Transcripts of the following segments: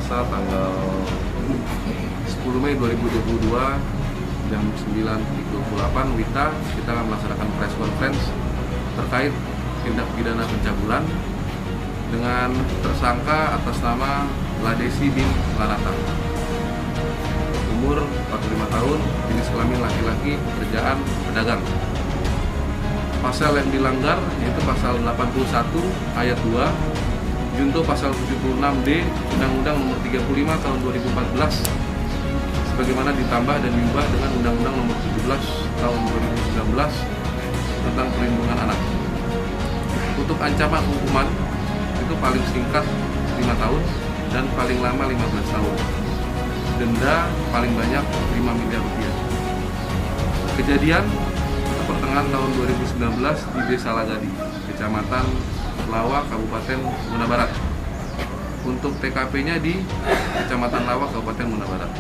Selasa tanggal 10 Mei 2022 jam 9.28 WITA kita akan melaksanakan press conference terkait tindak pidana pencabulan dengan tersangka atas nama Ladesi bin Lanata, umur 45 tahun, jenis kelamin laki-laki, pekerjaan pedagang. Pasal yang dilanggar yaitu pasal 81 ayat 2 junto pasal 76D Undang-Undang Nomor 35 Tahun 2014 sebagaimana ditambah dan diubah dengan Undang-Undang Nomor 17 Tahun 2019 tentang perlindungan anak. Untuk ancaman hukuman itu paling singkat 5 tahun dan paling lama 15 tahun. Denda paling banyak 5 miliar rupiah. Kejadian pertengahan tahun 2019 di Desa Lagadi, Kecamatan Lawa, Kabupaten Muna Barat. Untuk TKP-nya di Kecamatan Lawa, Kabupaten Muna Barat.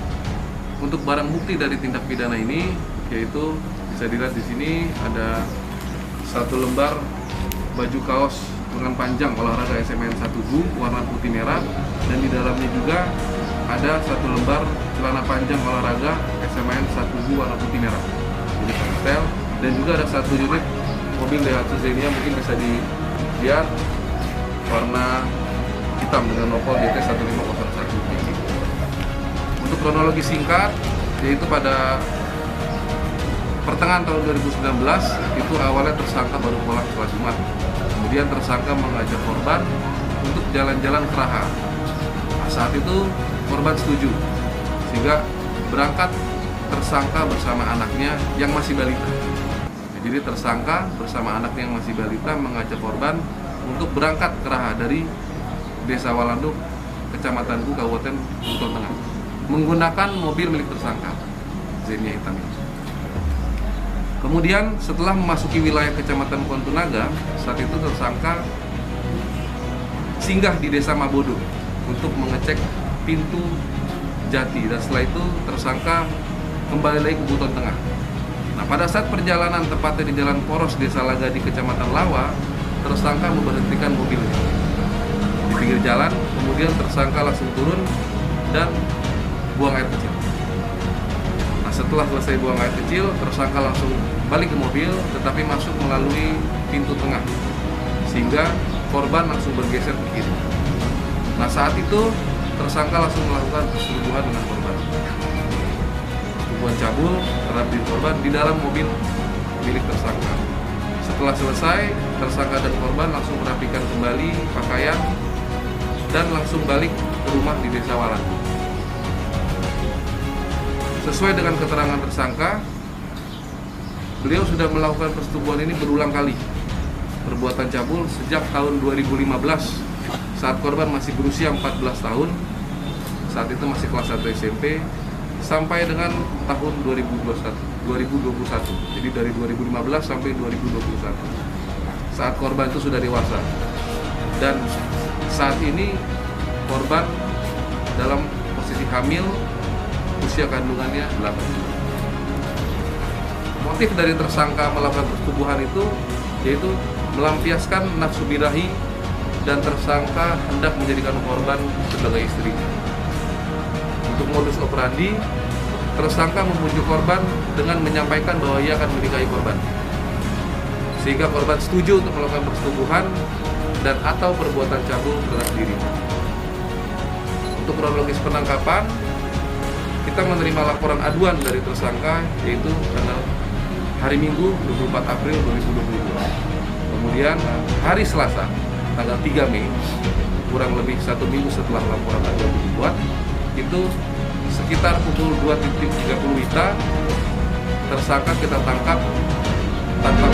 Untuk barang bukti dari tindak pidana ini yaitu bisa dilihat di sini ada 1 lembar baju kaos lengan panjang olahraga SMN 1U warna putih merah, dan di dalamnya juga ada 1 lembar celana panjang olahraga SMN 1U warna putih merah unit style, dan juga ada 1 unit mobil Daihatsu Xenia mungkin bisa dilihat warna hitam dengan nopol DT1501. Untuk kronologi singkat yaitu pada pertengahan tahun 2019 itu awalnya tersangka baru pulang setelah Jumat. Kemudian tersangka mengajak korban untuk jalan-jalan ke Raha. Saat itu korban setuju, sehingga berangkat tersangka bersama anaknya yang masih balita. Jadi tersangka bersama anaknya yang masih balita mengajak korban untuk berangkat ke Raha dari Desa Walanduk, Kecamatan Gu, Kabupaten Buton Tengah, menggunakan mobil milik tersangka Xenia hitam ini. Kemudian setelah memasuki wilayah Kecamatan Kontunaga, saat itu tersangka singgah di Desa Mabodo untuk mengecek pintu jati, dan setelah itu tersangka kembali lagi ke Buton Tengah. Nah, pada saat perjalanan tepatnya di Jalan Poros Desa Lagadi Kecamatan Lawa, tersangka memberhentikan mobilnya di pinggir jalan, kemudian tersangka langsung turun dan buang air kecil. Nah, setelah selesai buang air kecil, tersangka langsung balik ke mobil tetapi masuk melalui pintu tengah sehingga korban langsung bergeser ke kiri. Nah, saat itu tersangka langsung melakukan persetubuhan dengan korban. Persetubuhan cabul terhadap diri korban di dalam mobil milik tersangka. Setelah selesai, tersangka dan korban langsung merapikan kembali pakaian dan langsung balik ke rumah di Desa Walanduk. Sesuai dengan keterangan tersangka, beliau sudah melakukan persetubuhan ini berulang kali, perbuatan cabul sejak tahun 2015 saat korban masih berusia 14 tahun, saat itu masih kelas 1 SMP, sampai dengan tahun 2021. Jadi dari 2015 sampai 2021 saat korban itu sudah dewasa, dan saat ini korban dalam posisi hamil, usia kandungannya 8 bulan. Motif dari tersangka melakukan persetubuhan itu yaitu melampiaskan nafsu birahi, dan tersangka hendak menjadikan korban sebagai istrinya. Untuk modus operandi, tersangka membujuk korban dengan menyampaikan bahwa ia akan menikahi korban, sehingga korban setuju untuk melakukan persetubuhan dan atau perbuatan cabul terhadap dirinya. Untuk kronologis penangkapan, kita menerima laporan aduan dari tersangka yaitu tanggal hari Minggu 24 April 2022. Kemudian hari Selasa tanggal 3 Mei, kurang lebih 1 minggu setelah laporan aduan dibuat, itu sekitar pukul 2.30 WITA tersangka kita tangkap tanpa